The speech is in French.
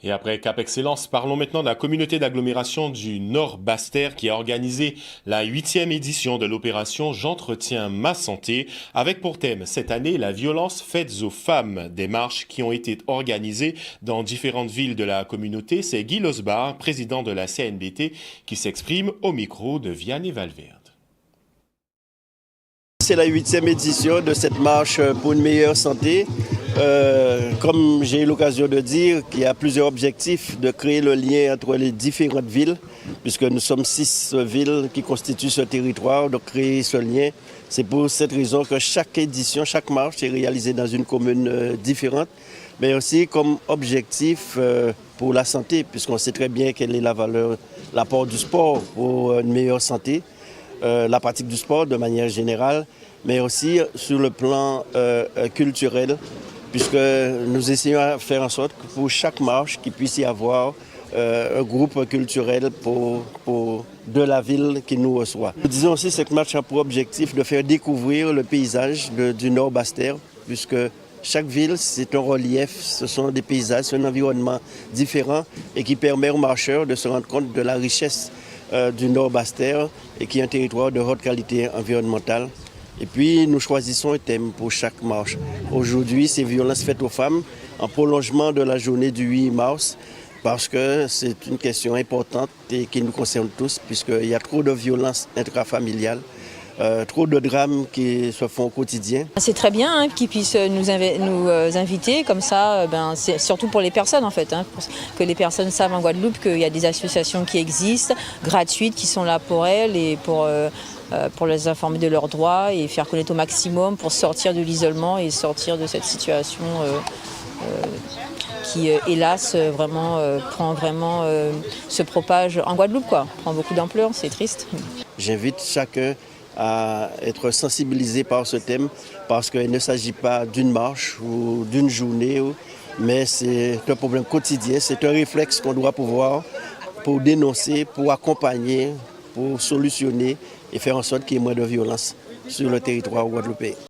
Et après Cap Excellence, parlons maintenant de la communauté d'agglomération du Nord Basse-Terre qui a organisé la 8e édition de l'opération J'entretiens ma santé avec pour thème cette année la violence faite aux femmes. Des marches qui ont été organisées dans différentes villes de la communauté. C'est Guy Losbar, président de la CNBT, qui s'exprime au micro de Vianney Valverde. C'est la 8e édition de cette marche pour une meilleure santé. Comme j'ai eu l'occasion de dire, qu'il y a plusieurs objectifs de créer le lien entre les différentes villes, puisque nous sommes 6 villes qui constituent ce territoire, de créer ce lien. C'est pour cette raison que chaque édition, chaque marche est réalisée dans une commune différente, mais aussi comme objectif pour la santé, puisqu'on sait très bien quelle est la valeur, l'apport du sport pour une meilleure santé. La pratique du sport de manière générale, mais aussi sur le plan culturel, puisque nous essayons de faire en sorte que pour chaque marche, qu'il puisse y avoir un groupe culturel de la ville qui nous reçoit. Nous disons aussi que cette marche a pour objectif de faire découvrir le paysage du Nord Basse-Terre, puisque chaque ville, c'est un relief, ce sont des paysages, c'est un environnement différent et qui permet aux marcheurs de se rendre compte de la richesse du Nord Basse-Terre et qui est un territoire de haute qualité environnementale. Et puis nous choisissons un thème pour chaque marche. Aujourd'hui, c'est violences faites aux femmes en prolongement de la journée du 8 mars parce que c'est une question importante et qui nous concerne tous puisqu'il y a trop de violences intrafamiliales. Trop de drames qui se font au quotidien. C'est très bien qu'ils puissent nous inviter, comme ça, c'est surtout pour les personnes en fait, que les personnes savent en Guadeloupe qu'il y a des associations qui existent, gratuites, qui sont là pour elles et pour les informer de leurs droits et faire connaître au maximum pour sortir de l'isolement et sortir de cette situation qui, hélas, se propage en Guadeloupe, prend beaucoup d'ampleur, c'est triste. J'invite chacun à être sensibilisé par ce thème parce qu'il ne s'agit pas d'une marche ou d'une journée, mais c'est un problème quotidien, c'est un réflexe qu'on doit pouvoir pour dénoncer, pour accompagner, pour solutionner et faire en sorte qu'il y ait moins de violence sur le territoire guadeloupéen.